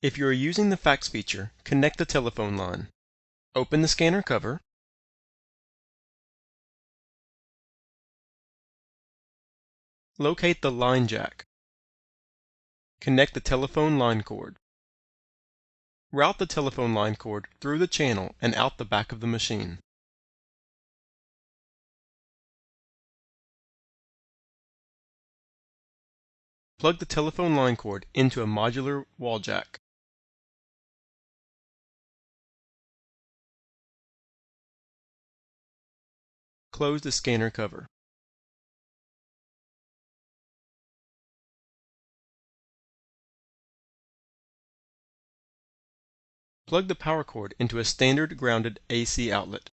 If you are using the fax feature, connect the telephone line. Open the scanner cover. Locate the line jack. Connect the telephone line cord. Route the telephone line cord through the channel and out the back of the machine. Plug the telephone line cord into a modular wall jack. Close the scanner cover. Plug the power cord into a standard grounded AC outlet.